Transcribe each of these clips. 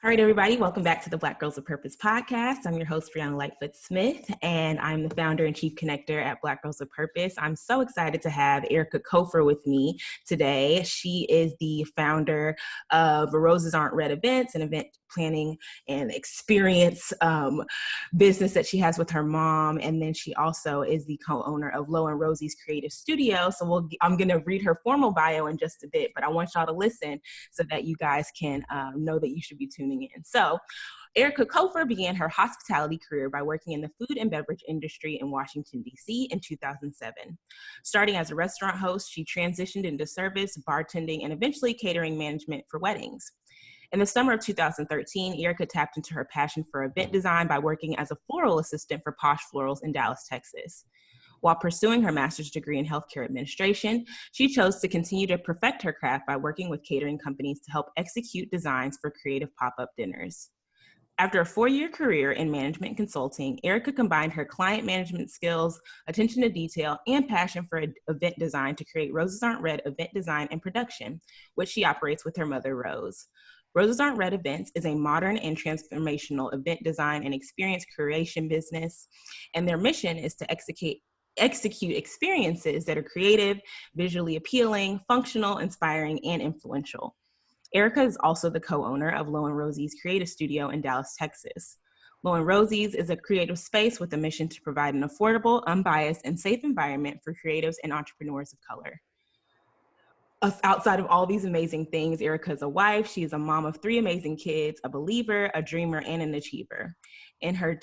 All right, everybody, welcome back to the Black Girls of Purpose podcast. I'm your host, Brianna Lightfoot Smith, and I'm the founder and chief connector at Black Girls of Purpose. I'm so excited to have Aarika Cofer with me today. She is the founder of RosesRntRed Events, an event planning and experience business that she has with her mom. And then she also is the co-owner of Lo and Rosie's Creative Studio. So I'm going to read her formal bio in just a bit, but I want y'all to listen so that you guys can know that you should be tuning in. So Aarika Cofer began her hospitality career by working in the food and beverage industry in Washington, D.C. in 2007. Starting as a restaurant host, she transitioned into service, bartending, and eventually catering management for weddings. In the summer of 2013, Aarika tapped into her passion for event design by working as a floral assistant for Posh Florals in Dallas, Texas. While pursuing her master's degree in healthcare administration, she chose to continue to perfect her craft by working with catering companies to help execute designs for creative pop-up dinners. After a 4-year career in management consulting, Aarika combined her client management skills, attention to detail, and passion for event design to create RosesRntRed Event Design and Production, which she operates with her mother, Rose. RosesRntRed Events is a modern and transformational event design and experience curation business, and their mission is to execute experiences that are creative, visually appealing, functional, inspiring, and influential. Aarika is also the co-owner of Lo and Rosie's Creative Studio in Dallas, Texas. Lo and Rosie's is a creative space with a mission to provide an affordable, unbiased, and safe environment for creatives and entrepreneurs of color. Outside of all these amazing things, Aarika is a wife. She is a mom of 3 amazing kids, a believer, a dreamer, and an achiever. In her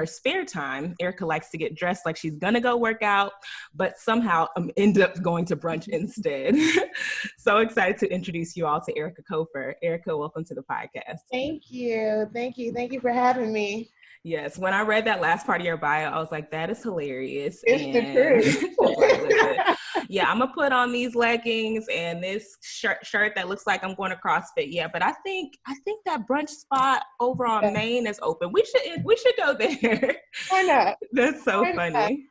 spare time, Aarika likes to get dressed like she's gonna go work out, but somehow end up going to brunch instead. So excited to introduce you all to Aarika Cofer. Aarika, welcome to the podcast. Thank you. Thank you for having me. Yes, when I read that last part of your bio, I was like, that is hilarious. It's the truth. Like, listen, yeah, I'm gonna put on these leggings and this shirt that looks like I'm going to CrossFit. Yeah, but I think that brunch spot over on Main is open. We should go there. Why not? That's so funny.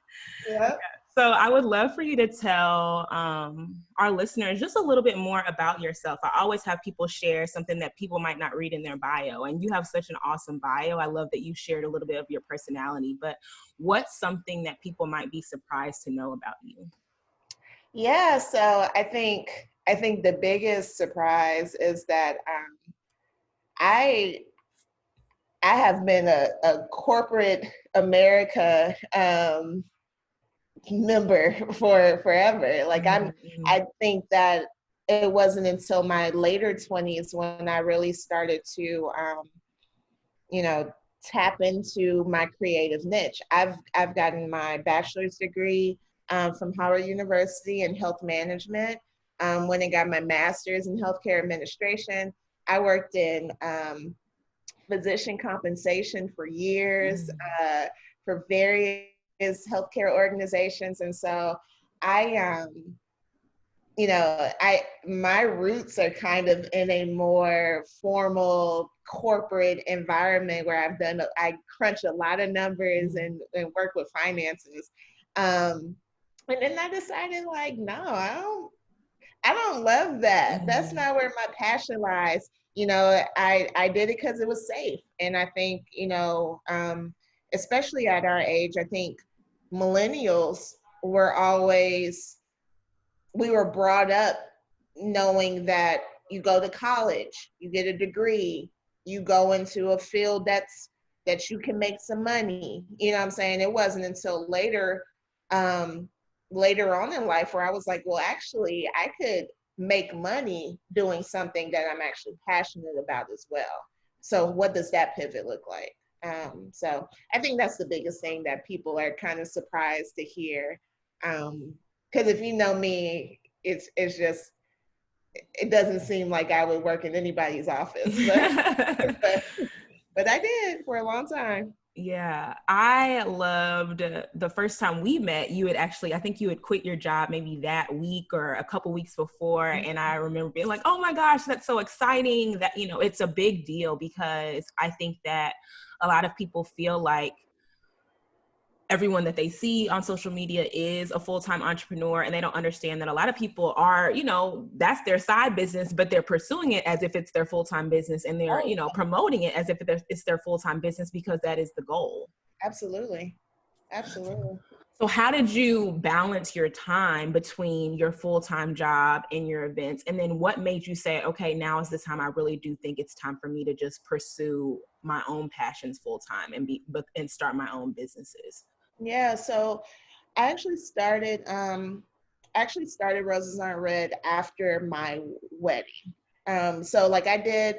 Yeah. So I would love for you to tell our listeners just a little bit more about yourself. I always have people share something that people might not read in their bio, and you have such an awesome bio. I love that you shared a little bit of your personality, but what's something that people might be surprised to know about you? Yeah, so I think the biggest surprise is that I have been a corporate America member for forever. Like I think that it wasn't until my later 20s when I really started to tap into my creative niche. I've gotten my bachelor's degree from Howard University in health management. When I got my master's in healthcare administration, I worked in physician compensation for years for various healthcare organizations. And so my roots are kind of in a more formal corporate environment where I crunch a lot of numbers and work with finances. And then I decided no, I don't love that. That's not where my passion lies. I did it because it was safe. And I think, especially at our age, I think millennials we were brought up knowing that you go to college, you get a degree, you go into a field that you can make some money. You know what I'm saying? It wasn't until later on in life where I was like, well, actually, I could make money doing something that I'm actually passionate about as well. So what does that pivot look like? So I think that's the biggest thing that people are kind of surprised to hear. Because if you know me, it's just, it doesn't seem like I would work in anybody's office, but I did for a long time. Yeah, I loved the first time we met. I think you had quit your job maybe that week or a couple weeks before. And I remember being like, oh my gosh, that's so exciting that, it's a big deal because I think that a lot of people feel like everyone that they see on social media is a full-time entrepreneur, and they don't understand that a lot of people are, you know, that's their side business, but they're pursuing it as if it's their full-time business, and they're, you know, promoting it as if it's their full-time business because that is the goal. Absolutely. Absolutely. So how did you balance your time between your full-time job and your events? And then what made you say, okay, now is the time I really do think it's time for me to just pursue my own passions full-time and start my own businesses? Yeah, so I actually started Roses Aren't Red after my wedding. So like I did,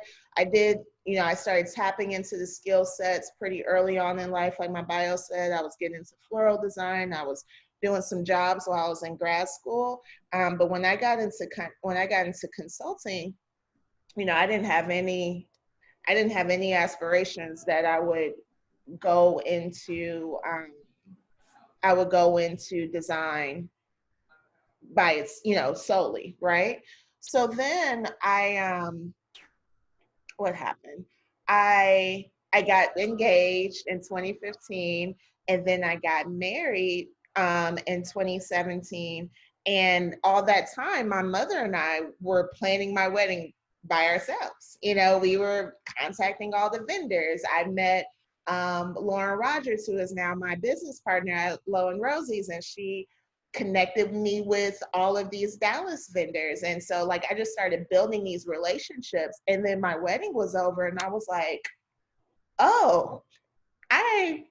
you know, I started tapping into the skill sets pretty early on in life. Like my bio said, I was getting into floral design. I was doing some jobs while I was in grad school. But when I got into consulting, you know, I didn't have any aspirations that go into um, I would go into design by its, you know, solely, right? So then what happened? I got engaged in 2015, and then I got married in 2017. And all that time, my mother and I were planning my wedding by ourselves. You know, we were contacting all the vendors. I met Lauren Rogers, who is now my business partner at Low and Rosie's, and she connected me with all of these Dallas vendors. And so like I just started building these relationships. And then my wedding was over and I was like, oh, I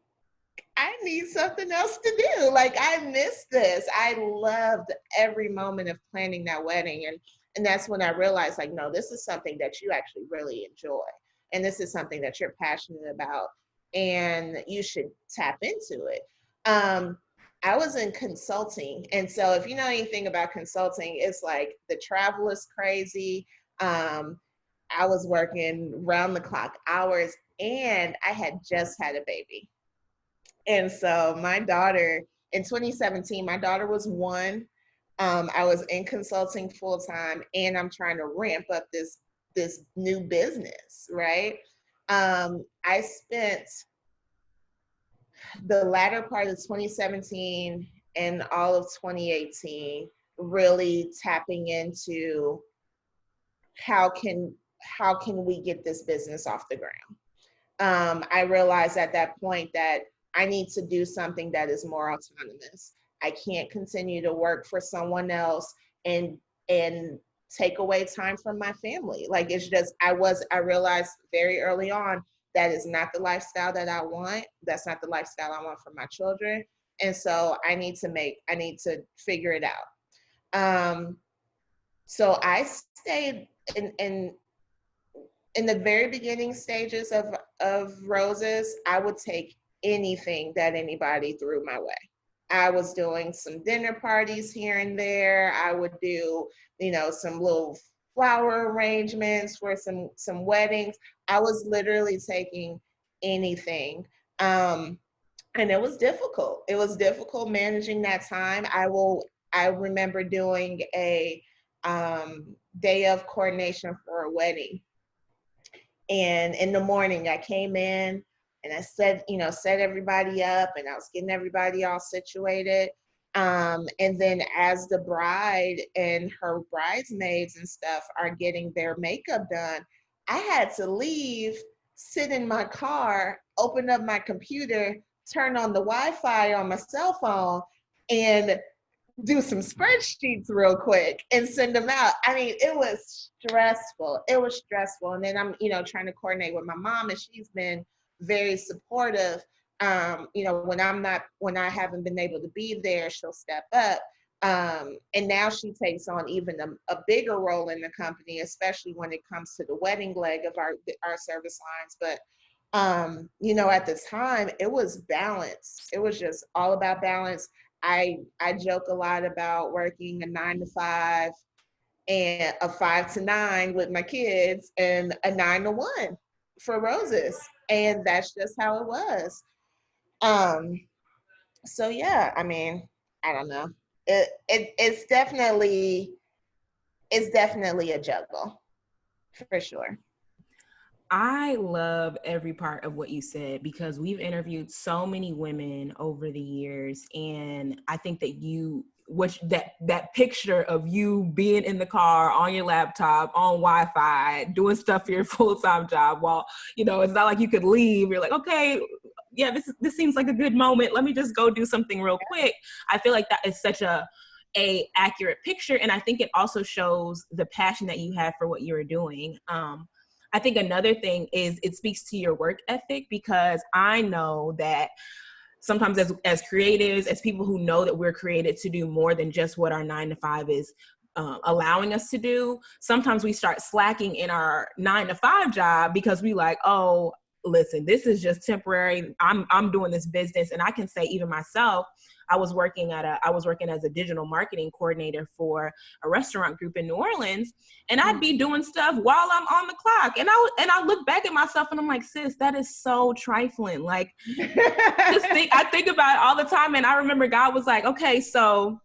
I need something else to do. Like I missed this. I loved every moment of planning that wedding. And that's when I realized like, no, this is something that you actually really enjoy. And this is something that you're passionate about and you should tap into it. Um, I was in consulting. And so if you know anything about consulting, it's like the travel is crazy. Um, I was working round the clock hours and I had just had a baby. And so my daughter in 2017, my daughter was one. I was in consulting full time, and I'm trying to ramp up this new business, right? I spent the latter part of 2017 and all of 2018 really tapping into how can how can we get this business off the ground. I realized at that point that I need to do something that is more autonomous. I can't continue to work for someone else and take away time from my family. Like it's just I realized very early on that is not the lifestyle that I want. That's not the lifestyle I want for my children. And so I need to figure it out. Um, so I stayed in the very beginning stages of Roses, I would take anything that anybody threw my way. I was doing some dinner parties here and there. I would do, you know, some little flower arrangements for some weddings. I was literally taking anything. Um, and it was difficult. It was difficult managing that time. I remember doing a day of coordination for a wedding, and in the morning, I came in and I set everybody up and I was getting everybody all situated. And then as the bride and her bridesmaids and stuff are getting their makeup done, I had to leave, sit in my car, open up my computer, turn on the Wi-Fi on my cell phone, and do some spreadsheets real quick and send them out. I mean, it was stressful. It was stressful. And then I'm, you know, trying to coordinate with my mom, and she's been very supportive. You know, when I haven't been able to be there, she'll step up. And now she takes on even a bigger role in the company, especially when it comes to the wedding leg of our service lines. But you know, at the time, it was balance. It was just all about balance. I joke a lot about working a 9 to 5 and a 5 to 9 with my kids and a 9 to 1 for Roses. And that's just how it was. Um, so yeah, I mean, I don't know. It's definitely a juggle for sure. I love every part of what you said because we've interviewed so many women over the years, and I think that that picture of you being in the car on your laptop on Wi-Fi doing stuff for your full-time job while it's not like you could leave. You're like, okay, yeah, this seems like a good moment. Let me just go do something real quick. I feel like that is such a accurate picture, and I think it also shows the passion that you have for what you're doing. I think another thing is it speaks to your work ethic, because I know that sometimes as creatives, as people who know that we're created to do more than just what our 9-to-5 is allowing us to do, sometimes we start slacking in our 9-to-5 job because we like, oh, listen, this is just temporary. I'm doing this business. And I can say even myself, I was working as a digital marketing coordinator for a restaurant group in New Orleans, and I'd be doing stuff while I'm on the clock. And I look back at myself and I'm like, sis, that is so trifling. Like, I think about it all the time. And I remember God was like, okay, so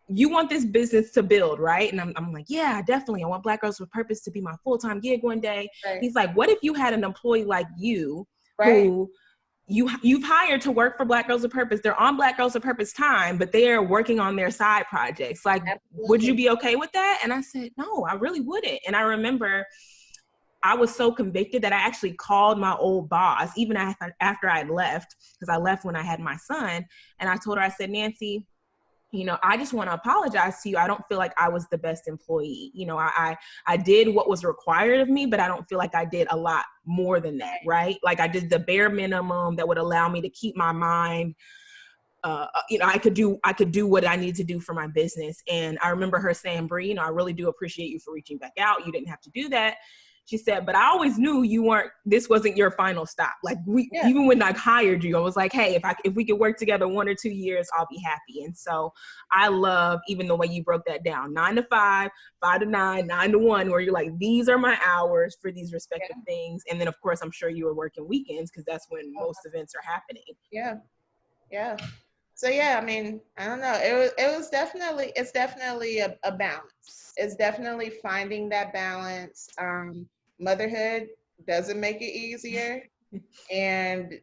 you want this business to build, right? And I'm like, yeah, definitely. I want Black Girls with Purpose to be my full-time gig one day. Right. He's like, what if you had an employee like you, right. who you've hired to work for Black Girls with Purpose? They're on Black Girls with Purpose time, but they are working on their side projects. Like, Absolutely. Would you be okay with that? And I said, no, I really wouldn't. And I remember I was so convicted that I actually called my old boss, even after I had left, because I left when I had my son. And I told her, I said, Nancy, I just want to apologize to you. I don't feel like I was the best employee. I did what was required of me, but I don't feel like I did a lot more than that, right? Like, I did the bare minimum that would allow me to keep my mind. I could do what I need to do for my business. And I remember her saying, Bree, I really do appreciate you for reaching back out. You didn't have to do that. She said, but I always knew this wasn't your final stop. Like, even when I hired you, I was like, hey, if we could work together 1 or 2 years, I'll be happy. And so I love even the way you broke that down, 9-to-5, 5-to-9, 9-to-1, where you're like, these are my hours for these respective things. And then of course, I'm sure you were working weekends because that's when most events are happening. Yeah. Yeah. So yeah, I mean, I don't know. It's definitely a balance. It's definitely finding that balance. Motherhood doesn't make it easier. and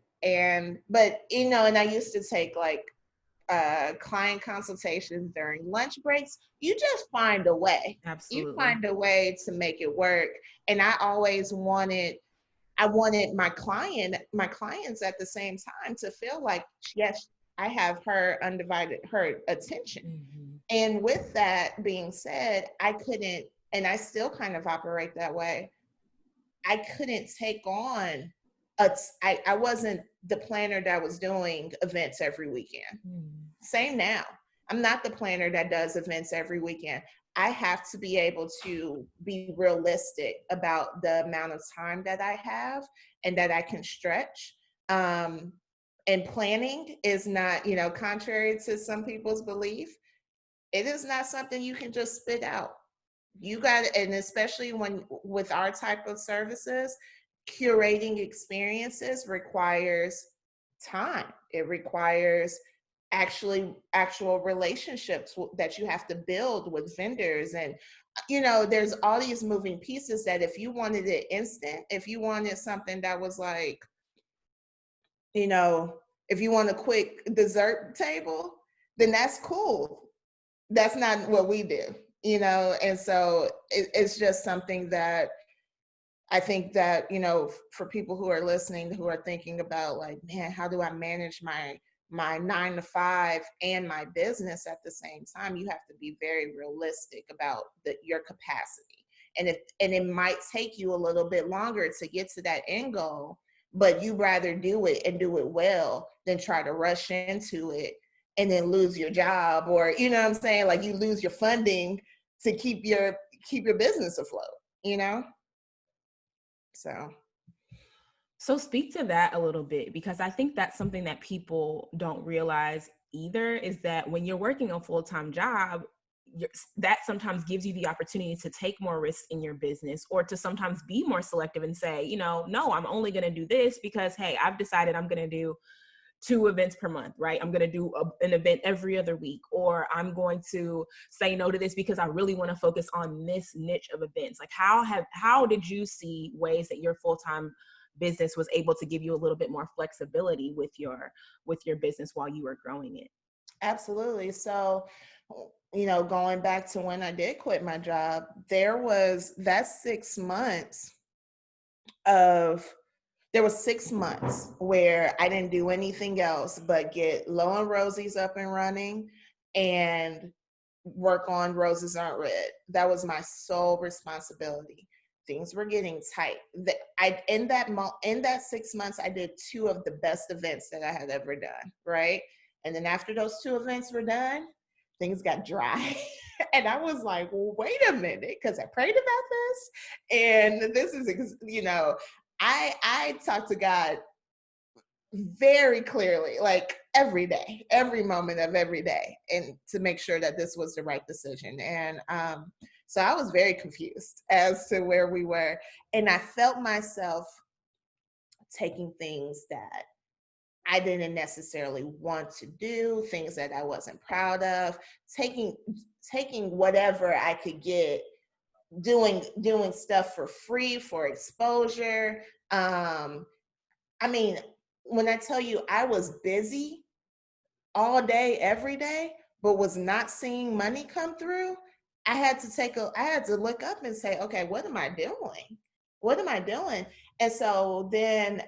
but and I used to take like client consultations during lunch breaks. You just find a way. Absolutely. You find a way to make it work. And I always wanted my clients at the same time to feel like, yes, I have her attention. Mm-hmm. And with that being said, I couldn't, and I still kind of operate that way. I couldn't take on I wasn't the planner that was doing events every weekend. Mm-hmm. Same now. I'm not the planner that does events every weekend. I have to be able to be realistic about the amount of time that I have and that I can stretch. And planning is not, contrary to some people's belief, it is not something you can just spit out. You got to, and especially with our type of services, curating experiences requires time. It requires actual relationships that you have to build with vendors. And, there's all these moving pieces that if you wanted it instant, if you wanted something that was like, if you want a quick dessert table, then that's cool. That's not what we do, and so it's just something that I think that, for people who are listening, who are thinking about like, man, how do I manage my 9-to-5 and my business at the same time? You have to be very realistic about your capacity. And it might take you a little bit longer to get to that end goal, but you rather do it and do it well than try to rush into it and then lose your job, or, what I'm saying? Like, you lose your funding to keep your business afloat, So speak to that a little bit, because I think that's something that people don't realize either, is that when you're working a full-time job, that sometimes gives you the opportunity to take more risks in your business, or to sometimes be more selective and say, no, I'm only going to do this because, hey, I've decided I'm going to do 2 events per month, right? I'm going to do an event every other week, or I'm going to say no to this because I really want to focus on this niche of events. Like how did you see ways that your full-time business was able to give you a little bit more flexibility with your business while you were growing it? Absolutely. So, going back to when I did quit my job, there was that 6 months of there was 6 months where I didn't do anything else but get Low and Rosie's up and running and work on Roses Aren't Red. That was my sole responsibility. Things were getting tight. In that 6 months, I did 2 of the best events that I had ever done, right? And then after those 2 events were done, things got dry. And I was like, well, wait a minute, because I prayed about this. And this is, I talk to God very clearly, like every day, every moment of every day, and to make sure that this was the right decision. And so I was very confused as to where we were. And I felt myself taking things that I didn't necessarily want to do, things that I wasn't proud of, taking whatever I could get, doing stuff for free for exposure. I mean, when I tell you I was busy all day, every day, but was not seeing money come through, I had to look up and say, okay, what am I doing? What am I doing? And so then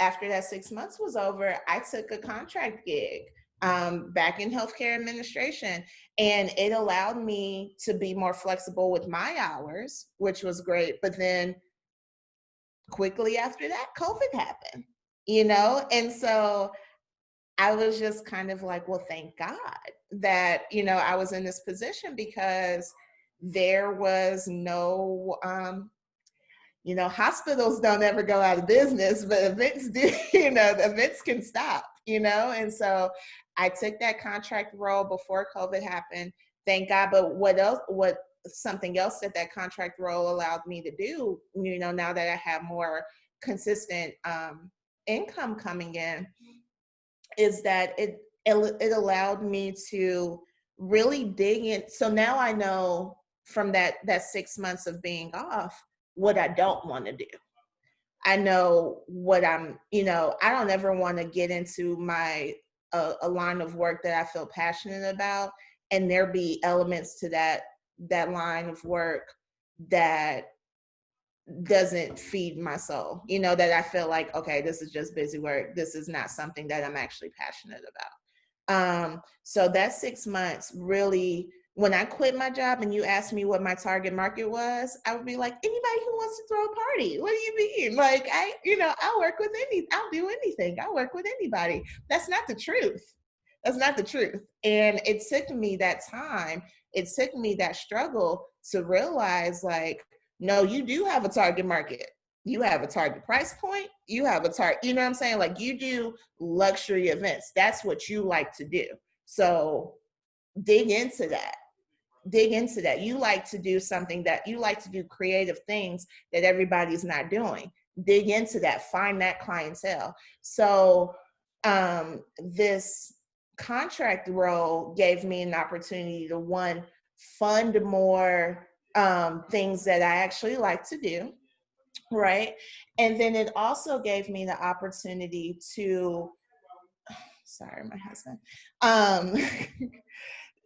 after that 6 months was over, I took a contract gig back in healthcare administration, and it allowed me to be more flexible with my hours, which was great. But then quickly after that, COVID happened, and so I was just kind of like, well, thank God that, I was in this position, because there was no, hospitals don't ever go out of business, but events do, the events can stop, and so I took that contract role before COVID happened, thank God. But something else that contract role allowed me to do, now that I have more consistent income coming in, is that it allowed me to really dig in. So now I know from that 6 months of being off what I don't want to do. I know what I don't ever want to get into a line of work that I feel passionate about, and there be elements to that line of work that doesn't feed my soul, that I feel like, okay, this is just busy work. This is not something that I'm actually passionate about. So that 6 months really, when I quit my job and you asked me what my target market was, I would be like, anybody who wants to throw a party. What do you mean? Like, I'll work with I'll do anything. I'll work with anybody. That's not the truth. That's not the truth. And it took me that time. It took me that struggle to realize, like, no, you do have a target market. You have a target price point. You have a target, you know what I'm saying? Like, you do luxury events. That's what you like to do. So dig into that. Dig into that. You like to do something that you like to do, creative things that everybody's not doing. Dig into that. Find that clientele. So this contract role gave me an opportunity to, one, fund more things that I actually like to do, right? And then it also gave me the opportunity to, sorry, my husband.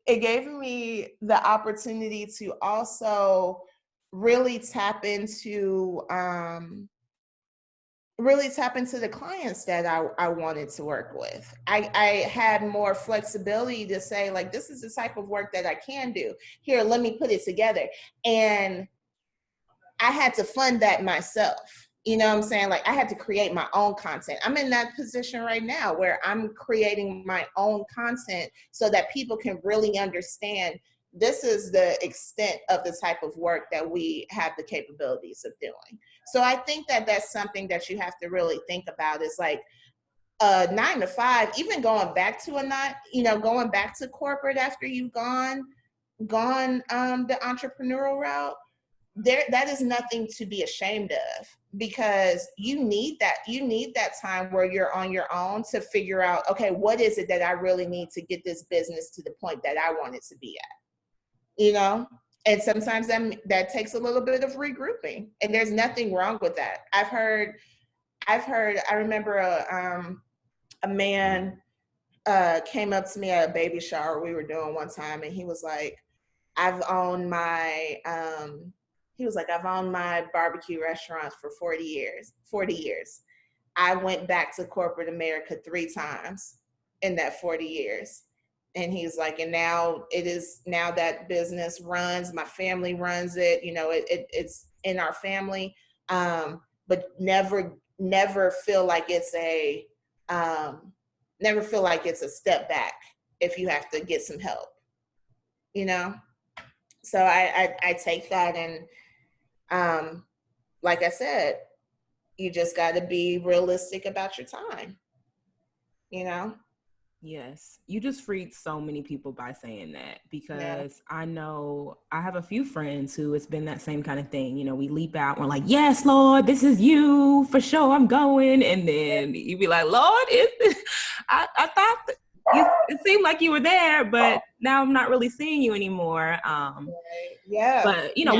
It gave me the opportunity to also really tap into the clients that I wanted to work with. I had more flexibility to say, like, this is the type of work that I can do. Here, let me put it together. And I had to fund that myself. You know what I'm saying? Like, I had to create my own content. I'm in that position right now where I'm creating my own content so that people can really understand this is the extent of the type of work that we have the capabilities of doing. So I think that that's something that you have to really think about, is like 9 to 5, even going back to going back to corporate after you've gone the entrepreneurial route. that is nothing to be ashamed of, because you need that time where you're on your own to figure out, okay, what is it that I really need to get this business to the point that I want it to be at, you know? And sometimes that takes a little bit of regrouping, and there's nothing wrong with that. I remember a man came up to me at a baby shower we were doing one time, and he was like, I've owned my I've owned my barbecue restaurants for 40 years. 40 years. I went back to corporate America 3 times in that 40 years. And he's like, and now that business runs, my family runs it, you know, it's in our family. But never feel like it's a step back if you have to get some help, you know? So I take that, and like I said, you just got to be realistic about your time, you know? Yes, you just freed so many people by saying that, Yeah. because I know I have a few friends who it's been that same kind of thing. You know, we leap out, we're like, yes, Lord, this is you for sure, I'm going. And then you be like, Lord, I thought that it seemed like you were there, but now I'm not really seeing you anymore. Yeah. But, you know,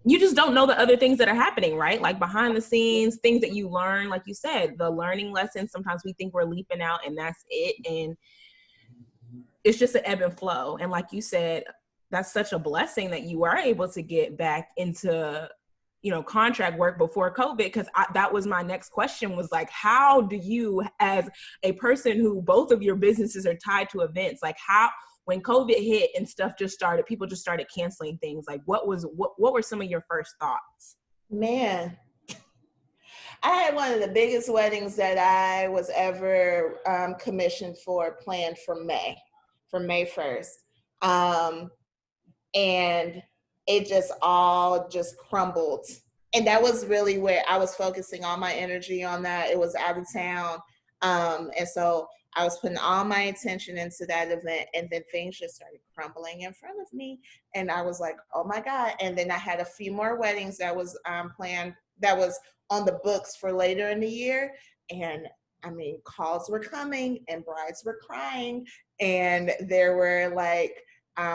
you just don't know the other things that are happening, right? Like behind the scenes, things that you learn, like you said, the learning lessons. Sometimes we think we're leaping out and that's it. And it's just an ebb and flow. And like you said, that's such a blessing that you were able to get back into, you know, contract work before COVID, because that was my next question, was like, how do you, as a person who both of your businesses are tied to events, like when COVID hit and stuff just started, people just started canceling things. Like what were some of your first thoughts? Man, I had one of the biggest weddings that I was ever commissioned for, planned for May 1st. And it just all just crumbled. And that was really where I was focusing all my energy on that. It was out of town. And so I was putting all my attention into that event, and then things just started crumbling in front of me. And I was like, oh my God. And then I had a few more weddings that was planned, that was on the books for later in the year. And I mean, calls were coming and brides were crying. And there were like,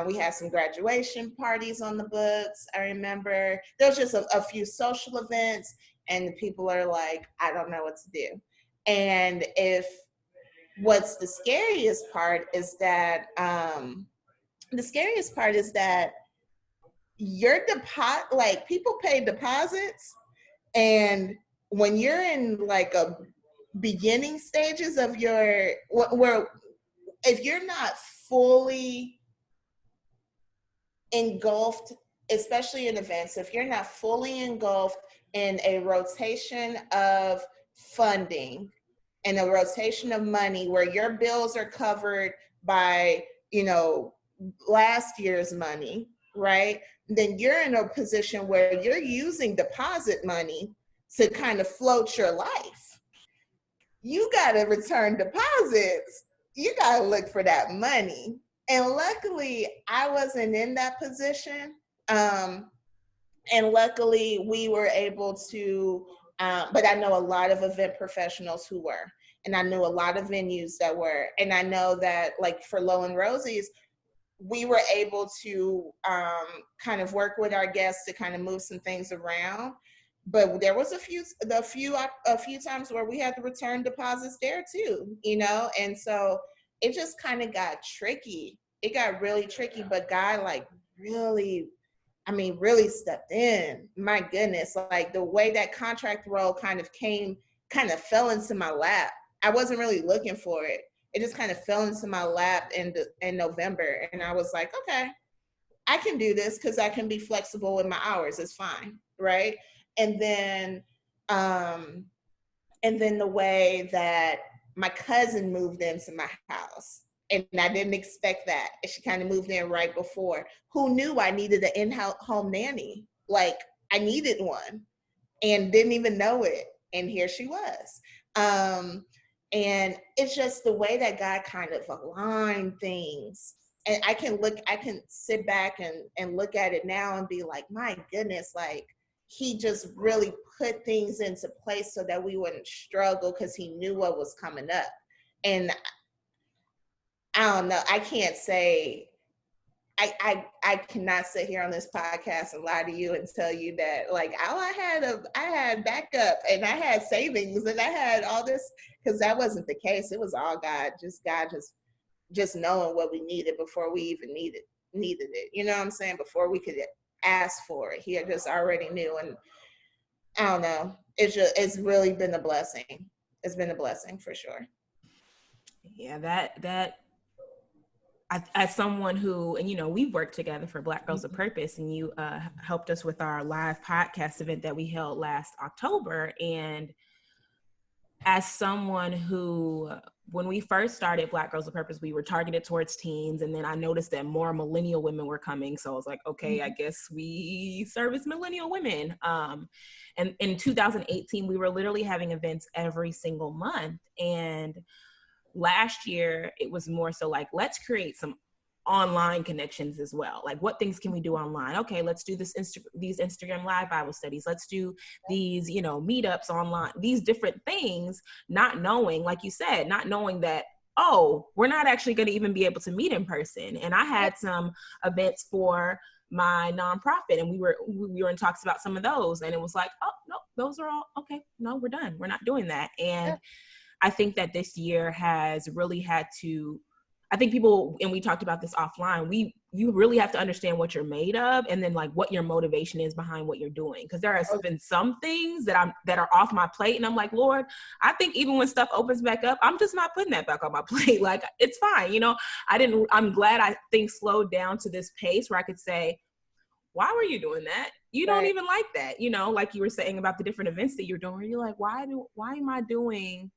we had some graduation parties on the books. I remember there was just a few social events, and people are like, I don't know what to do. And what's the scariest part is that your deposit, like people pay deposits, and when you're in like a beginning stages of where if you're not fully engulfed, especially in events, if you're not fully engulfed in a rotation of funding and a rotation of money where your bills are covered by, you know, last year's money, right? Then you're in a position where you're using deposit money to kind of float your life. You got to return deposits. You got to look for that money. And luckily, I wasn't in that position. And luckily, we were able to, but I know a lot of event professionals who were, and I knew a lot of venues that were. And I know that, like for Lo and Rosie's, we were able to kind of work with our guests to kind of move some things around. But there was a few times where we had to return deposits there too, you know? And so it just kind of got tricky. It got really tricky, but God, like, really stepped in. My goodness, like the way that contract role kind of fell into my lap. I wasn't really looking for it. It just kind of fell into my lap in November. And I was like, okay, I can do this because I can be flexible with my hours. It's fine, right? And then the way that my cousin moved into my house, and I didn't expect that. And she kind of moved in right before. Who knew I needed an in-house home nanny? Like, I needed one and didn't even know it. And here she was. And it's just the way that God kind of aligned things and I can sit back and look at it now and be like, my goodness, like he just really put things into place so that we wouldn't struggle because he knew what was coming up. And I don't know, I can't say, I cannot sit here on this podcast and lie to you and tell you that like, oh, I had backup and I had savings and I had all this, because that wasn't the case. It was all God just knowing what we needed before we even needed it. You know what I'm saying? Before we could ask for it, he had just already knew. And I don't know, it's really been a blessing. It's been a blessing for sure. Yeah, that as someone who, and you know, we've worked together for Black Girls of Purpose, and you helped us with our live podcast event that we held last October. And as someone who, when we first started Black Girls of Purpose, we were targeted towards teens. And then I noticed that more millennial women were coming. So I was like, okay, I guess we service millennial women. And in 2018, we were literally having events every single month. And last year, it was more so like, let's create some online connections as well. Like, what things can we do online? Okay, let's do these Instagram live Bible studies. Let's do these, you know, meetups online, these different things, not knowing, like you said, not knowing that, oh, we're not actually going to even be able to meet in person. And I had some events for my nonprofit, and we were in talks about some of those, and it was like, oh, no, those are all, okay, no, we're done. We're not doing that. And I think that this year has really had to, I think people, and we talked about this offline, you really have to understand what you're made of, and then like what your motivation is behind what you're doing. Because there has been some things that are off my plate, and I'm like, Lord, I think even when stuff opens back up, I'm just not putting that back on my plate. Like, it's fine, you know. I'm glad I think slowed down to this pace where I could say, why were you doing that? You don't even like that, you know, like you were saying about the different events that you're doing, where you're like, why am I doing,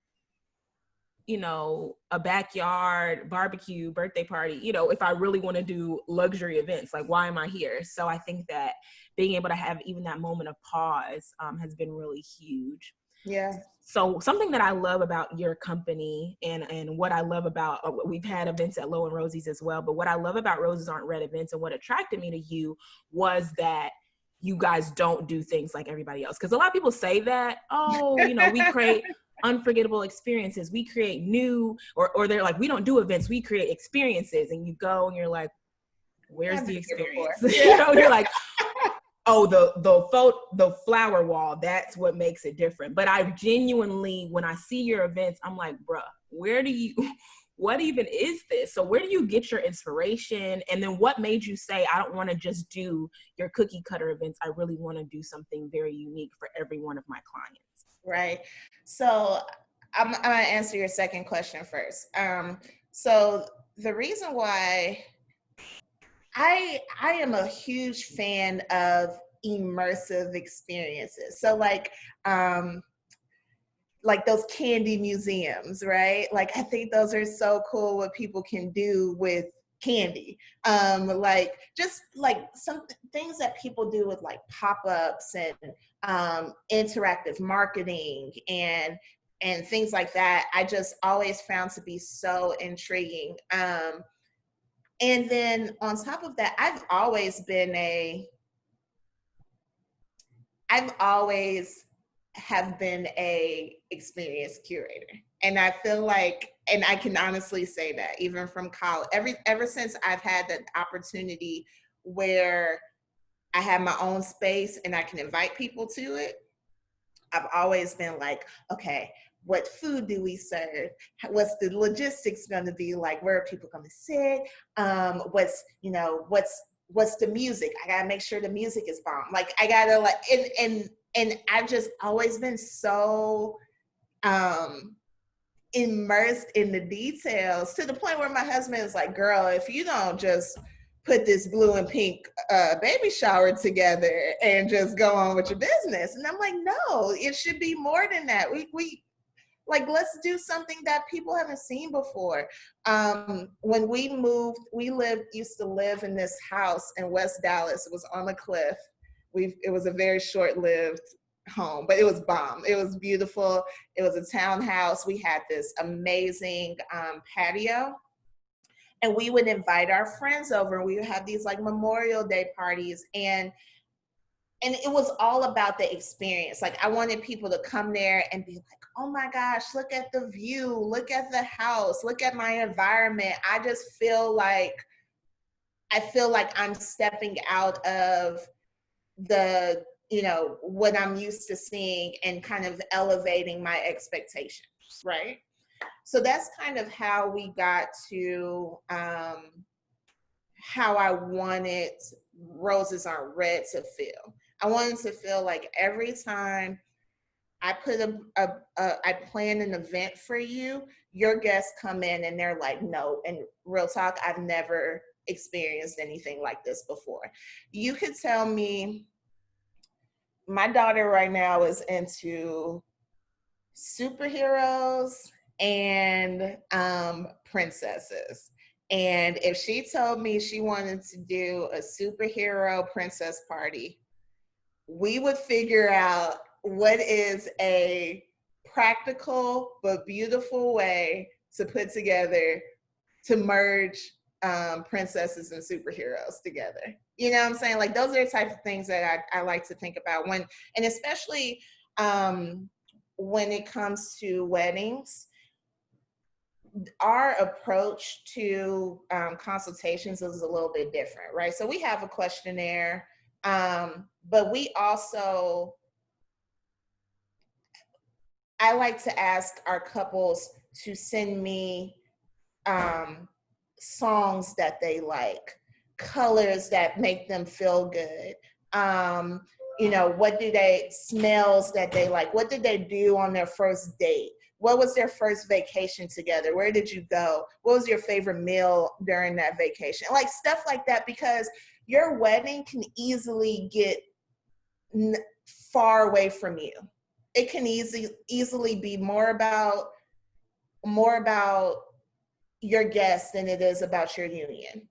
you know, a backyard barbecue birthday party, you know, if I really want to do luxury events, like, why am I here? So I think that being able to have even that moment of pause has been really huge. Yeah. So something that I love about your company, and what I love about, we've had events at Low and Rosie's as well, but what I love about Roses Aren't Red Events and what attracted me to you was that you guys don't do things like everybody else. Because a lot of people say that, oh, you know, we create unforgettable experiences. We create new, or they're like, we don't do events, we create experiences. And you go and you're like, where's the experience? You know, you're like, oh, the flower wall, that's what makes it different. But I genuinely, when I see your events, I'm like, bruh, what even is this? So where do you get your inspiration? And then what made you say, I don't want to just do your cookie cutter events. I really want to do something very unique for every one of my clients. Right. So I'm going to answer your second question first. So the reason why I am a huge fan of immersive experiences. So like those candy museums, right? Like, I think those are so cool what people can do with candy. Like just like some things that people do with like pop-ups and interactive marketing and things like that. I just always found to be so intriguing. And then on top of that, I've always have been a experienced curator. And I feel like, and I can honestly say that even from college, ever since I've had the opportunity where I have my own space and I can invite people to it, I've always been like, okay, what food do we serve? What's the logistics going to be like? Where are people going to sit? What's the music? I got to make sure the music is bomb. Like, I got to like, and I've just always been so immersed in the details, to the point where my husband is like, girl, if you don't just put this blue and pink baby shower together and just go on with your business. And I'm like, no, it should be more than that. We like, let's do something that people haven't seen before. When we moved, used to live in this house in West Dallas. It was on a cliff. It was a very short-lived home, but it was bomb. It was beautiful. It was a townhouse. We had this amazing patio. And we would invite our friends over, and we would have these like Memorial Day parties, and it was all about the experience. Like, I wanted people to come there and be like, oh my gosh, look at the view, look at the house, look at my environment. I just feel like I'm stepping out of the, what I'm used to seeing, and kind of elevating my expectations, right? So that's kind of how we got to how I wanted Roses Aren't Red to feel. I wanted to feel like every time I I plan an event for you, your guests come in and they're like, no, and real talk, I've never experienced anything like this before. You could tell me, my daughter right now is into superheroes and princesses. And if she told me she wanted to do a superhero princess party, we would figure out what is a practical but beautiful way to put together, to merge princesses and superheroes together. You know what I'm saying? Like, those are the types of things that I like to think about when, and especially when it comes to weddings. Our approach to consultations is a little bit different, right? So we have a questionnaire, but we also, I like to ask our couples to send me songs that they like, colors that make them feel good. What do they, smells that they like? What did they do on their first date? What was their first vacation together? Where did you go? What was your favorite meal during that vacation? Like, stuff like that, because your wedding can easily get far away from you. It can easily be more about your guests than it is about your union.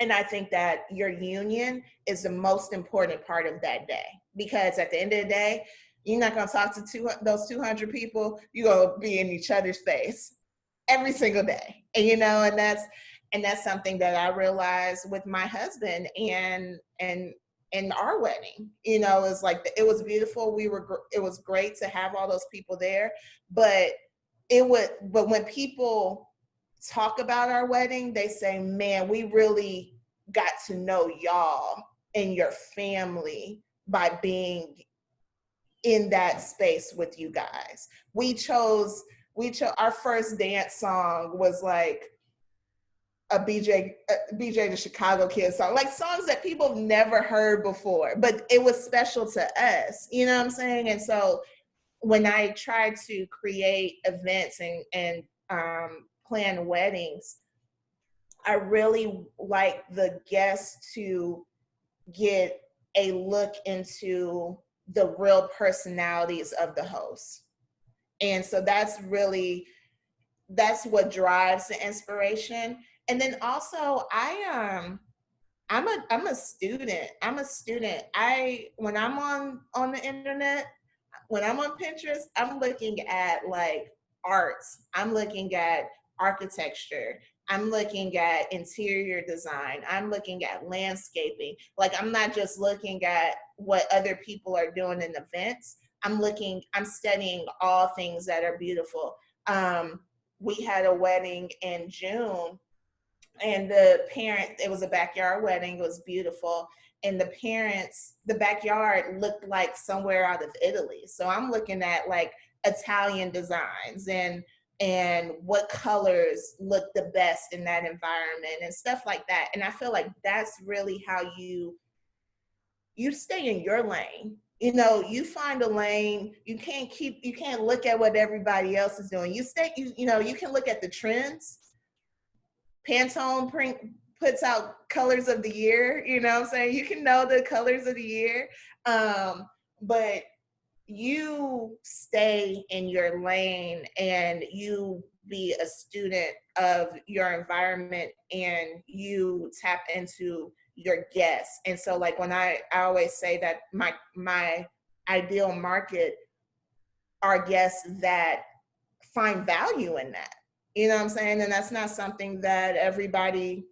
And I think that your union is the most important part of that day, because at the end of the day, you're not going to talk to those 200 people. You're going to be in each other's face every single day. And, and that's something that I realized with my husband and our wedding. It's like, it was beautiful. It was great to have all those people there, but when people talk about our wedding, they say, man, we really got to know y'all and your family by being in that space with you guys. We chose our first dance song was like a BJ the Chicago Kid song, like songs that people have never heard before, but it was special to us. You know what I'm saying? And so when I try to create events and plan weddings, I really like the guests to get a look into the real personalities of the host. And so that's what drives the inspiration. And then also I'm a student. When I'm on the internet, when I'm on Pinterest, I'm looking at like arts. I'm looking at architecture. I'm looking at interior design. I'm looking at landscaping. Like, I'm not just looking at what other people are doing in events. I'm studying all things that are beautiful. We had a wedding in June, and it was a backyard wedding. It was beautiful. And the backyard looked like somewhere out of Italy. So I'm looking at like Italian designs and what colors look the best in that environment and stuff like that. And I feel like that's really how you stay in your lane. You find a lane. You can't look at what everybody else is doing. You can look at the trends. Pantone puts out colors of the year, you know what I'm saying? You can know the colors of the year, but you stay in your lane and you be a student of your environment and you tap into your guests. And so like when I always say that my ideal market are guests that find value in that. You know what I'm saying? And that's not something that everybody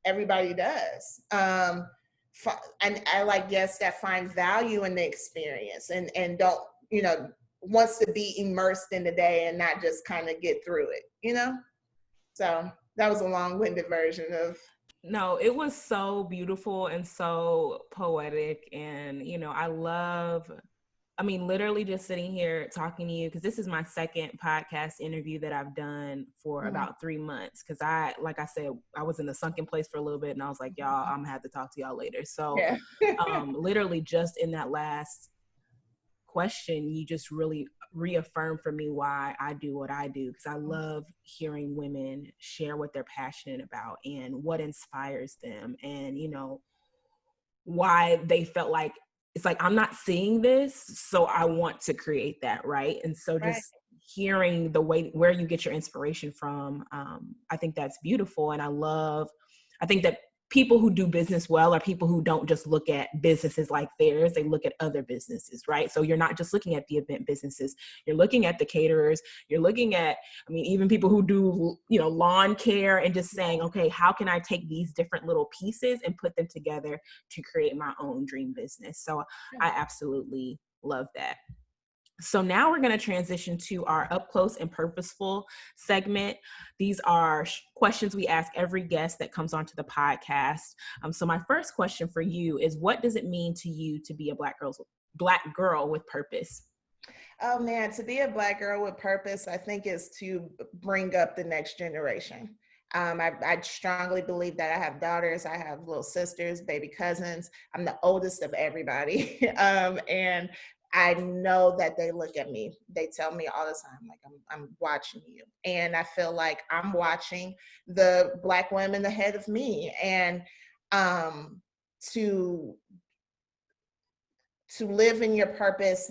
does. And I like guests that find value in the experience and don't, wants to be immersed in the day and not just kind of get through it. So that was a long-winded version of. No, it was so beautiful and so poetic. And, I mean, literally just sitting here talking to you, because this is my second podcast interview that I've done for about 3 months. Because like I said, I was in a sunken place for a little bit and I was like, y'all, I'm gonna have to talk to y'all later. So literally just in that last question, you just really reaffirmed for me why I do what I do, because I love hearing women share what they're passionate about and what inspires them, and why they felt like it's like, I'm not seeing this, so I want to create that, right? And so just hearing the way where you get your inspiration from, I think that's beautiful. And I think that people who do business well are people who don't just look at businesses like theirs, they look at other businesses, right? So you're not just looking at the event businesses, you're looking at the caterers, you're looking at, I mean, even people who do, lawn care, and just saying, okay, how can I take these different little pieces and put them together to create my own dream business? So I absolutely love that. So now we're going to transition to our up close and purposeful segment. These are questions we ask every guest that comes onto the podcast. So my first question for you is, what does it mean to you to be a Black girl with purpose? Oh man, to be a Black girl with purpose, I think is to bring up the next generation. I strongly believe that. I have daughters, I have little sisters, baby cousins. I'm the oldest of everybody. And I know that they look at me. They tell me all the time, like, I'm watching you. And I feel like I'm watching the Black women ahead of me. And to live in your purpose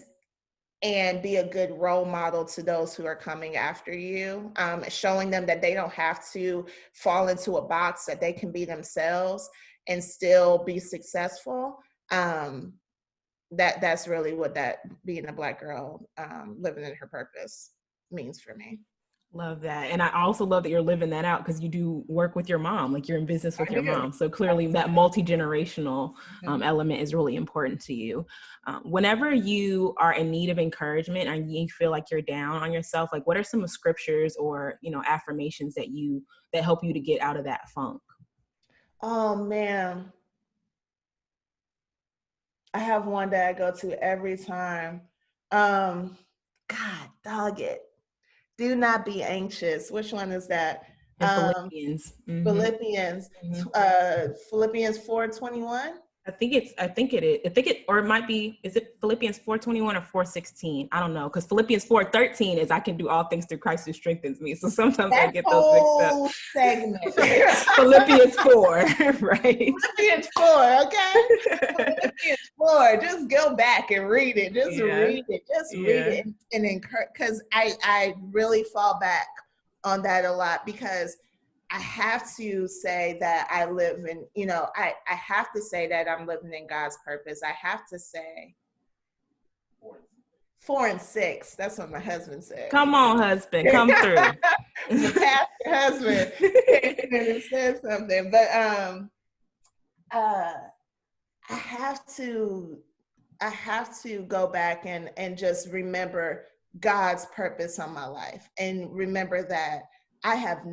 and be a good role model to those who are coming after you, showing them that they don't have to fall into a box, that they can be themselves and still be successful. That's really what that being a Black girl living in her purpose means for me. Love that. And I also love that you're living that out, because you do work with your mom, like you're in business with your mom. So clearly that multi-generational element is really important to you. Whenever you are in need of encouragement and you feel like you're down on yourself, like what are some scriptures or, affirmations that help you to get out of that funk? Oh man. I have one that I go to every time. God, dog it. Do not be anxious. Which one is that? Philippians. Philippians. Philippians 4:21. I think it is. Or it might be, is it Philippians 4:21 or 4:16? I don't know. Because Philippians 4:13 is, I can do all things through Christ who strengthens me. So sometimes I get those mixed up. Segment. Philippians 4, right? Philippians 4, okay? Philippians 4. Just go back and read it. Just read it. Just read it and encourage. Because I really fall back on that a lot, because I have to say that I live in, I have to say that I'm living in God's purpose. I have to say 4 and 6. That's what my husband said. Come on, husband, come through. The pastor husband and said something, but I have to go back and just remember God's purpose on my life, and remember that I have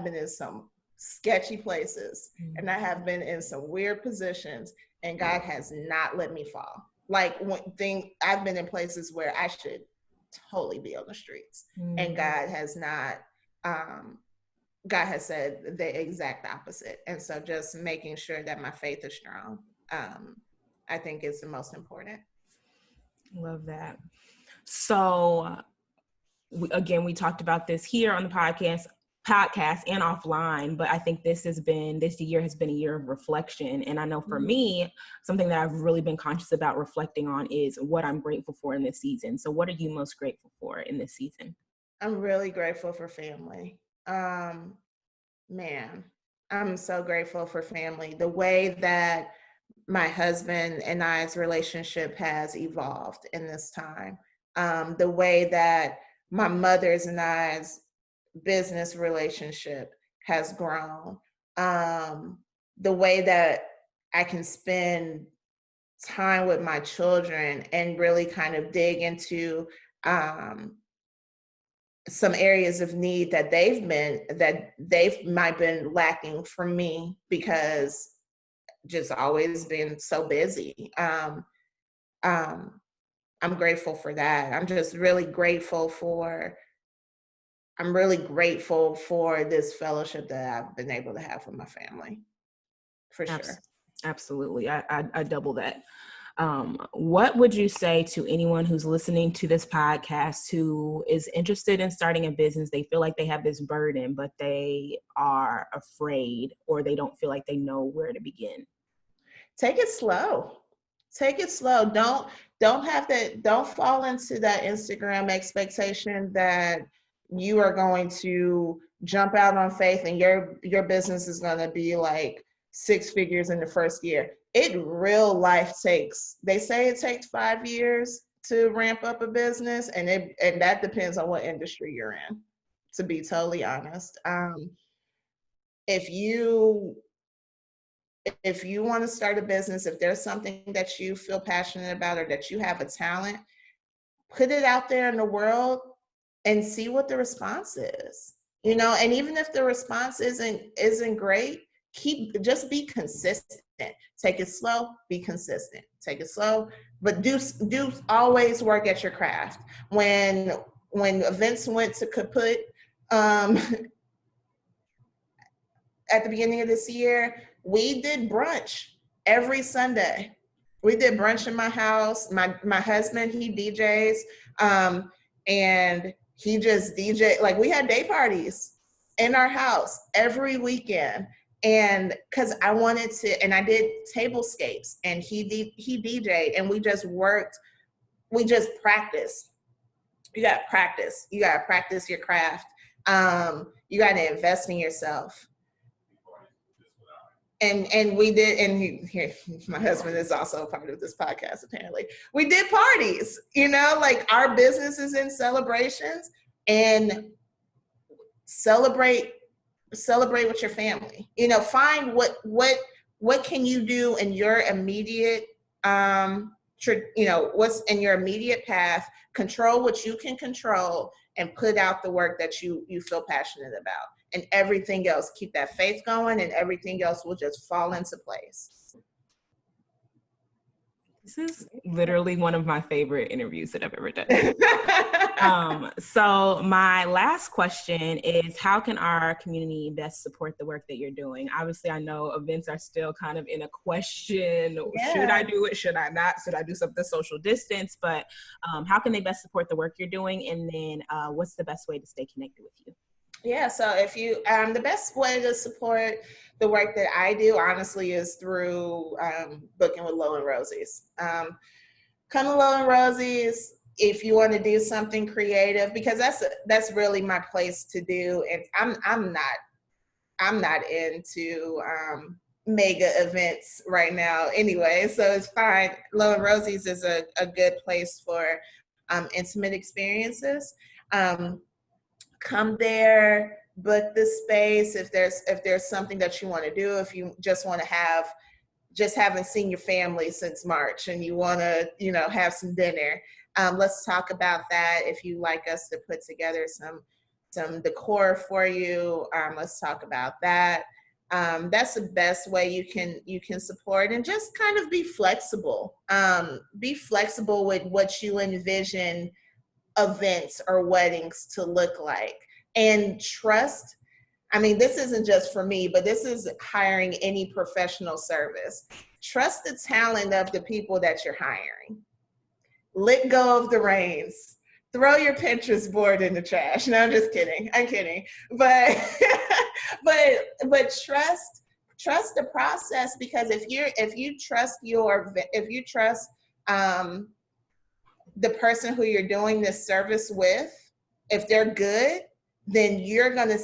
been in some sketchy places, and I have been in some weird positions, and God has not let me fall. Like I've been in places where I should totally be on the streets, and God has not. God has said the exact opposite. And so just making sure that my faith is strong, I think is the most important. Love that. So we talked about this here on the podcast and offline, but I think this year has been a year of reflection. And I know for me, something that I've really been conscious about reflecting on is what I'm grateful for in this season. So what are you most grateful for in this season? I'm really grateful for family. Man, I'm so grateful for family. The way that my husband and I's relationship has evolved in this time. The way that my mother's and I's business relationship has grown. The way that I can spend time with my children and really kind of dig into some areas of need that they've might been lacking from me because just always been so busy. Um, I'm grateful for that. I'm really grateful for this fellowship that I've been able to have with my family, for sure. Absolutely. I double that. What would you say to anyone who's listening to this podcast who is interested in starting a business? They feel like they have this burden, but they are afraid, or they don't feel like they know where to begin. Take it slow. Take it slow. Don't fall into that Instagram expectation that you are going to jump out on faith and your business is going to be like 6 figures in the first year. They say it takes 5 years to ramp up a business, and that depends on what industry you're in, to be totally honest. If you want to start a business, if there's something that you feel passionate about or that you have a talent, put it out there in the world and see what the response is. And even if the response isn't great, just be consistent. Take it slow, be consistent. Take it slow, but do always work at your craft. When events went to kaput at the beginning of this year, we did brunch every Sunday. We did brunch in my house. My husband, he DJs, and he just DJ. Like, we had day parties in our house every weekend, and because I wanted to, and I did tablescapes, and he DJ'd, and we just worked. We just practiced. You got to practice. You got to practice your craft. You got to invest in yourself. And we did, and my husband is also a part of this podcast, apparently. We did parties, like our business is in celebrations, and celebrate with your family. Find what can you do in your immediate, what's in your immediate path, control what you can control, and put out the work that you feel passionate about. And everything else, keep that faith going, and everything else will just fall into place. This is literally one of my favorite interviews that I've ever done. So my last question is, how can our community best support the work that you're doing? Obviously, I know events are still kind of in a question. Yeah. Should I do it? Should I not? Should I do something social distance? But how can they best support the work you're doing? And then what's the best way to stay connected with you? Yeah, so if you, the best way to support the work that I do, honestly, is through booking with Lo and Rosie's. Come to Lo and Rosie's if you want to do something creative, because that's really my place to do. And I'm not into mega events right now anyway, so it's fine. Lo and Rosie's is a good place for intimate experiences. Come there, book the space. If there's something that you want to do, if you just want to haven't seen your family since March and you want to, have some dinner, let's talk about that. If you like us to put together some decor for you, let's talk about that. That's the best way you can support, and just kind of be flexible. Be flexible with what you envision events or weddings to look like, and trust. I mean, this isn't just for me, but this is hiring any professional service. Trust the talent of the people that you're hiring. Let go of the reins. Throw your Pinterest board in the trash. No, I'm just kidding. I'm kidding. But but trust the process, because if you trust the person who you're doing this service with, if they're good, then you're gonna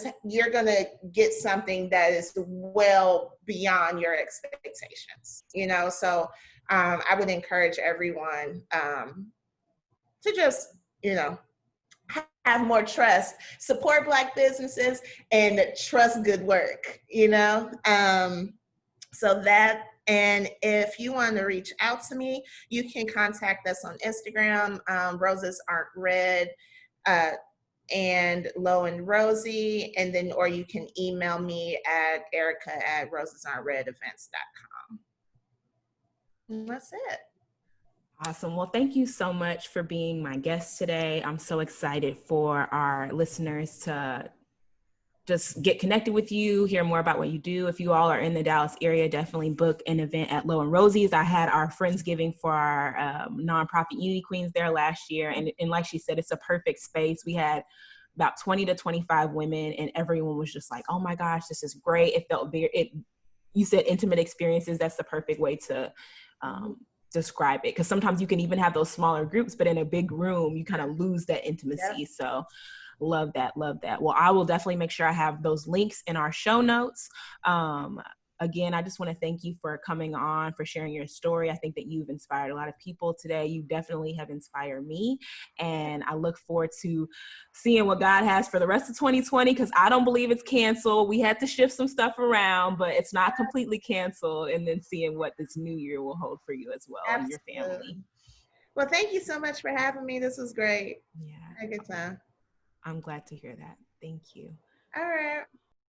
get something that is well beyond your expectations. So I would encourage everyone to just have have more trust, support Black businesses, and trust good work, you know? So that, and if you want to reach out to me, you can contact us on Instagram, Roses Aren't Red, and Lo and Rosie, and then, or you can email me at Aarika@RosesRntRedEvents.com. And that's it. Awesome. Well, thank you so much for being my guest today. I'm so excited for our listeners to just get connected with you, hear more about what you do. If you all are in the Dallas area, definitely book an event at Lo and Rosie's. I had our Friendsgiving for our nonprofit Unity Queens there last year. And like she said, it's a perfect space. We had about 20 to 25 women, and everyone was just like, oh my gosh, this is great. It felt you said intimate experiences. That's the perfect way to describe it. Because sometimes you can even have those smaller groups, but in a big room, you kind of lose that intimacy. Yep. So love that. Love that. Well, I will definitely make sure I have those links in our show notes. Again, I just want to thank you for coming on, for sharing your story. I think that you've inspired a lot of people today. You definitely have inspired me. And I look forward to seeing what God has for the rest of 2020, because I don't believe it's canceled. We had to shift some stuff around, but it's not completely canceled. And then seeing what this new year will hold for you as well. Absolutely. And your family. Well, thank you so much for having me. This was great. Yeah. Had a good time. I'm glad to hear that. Thank you. All right.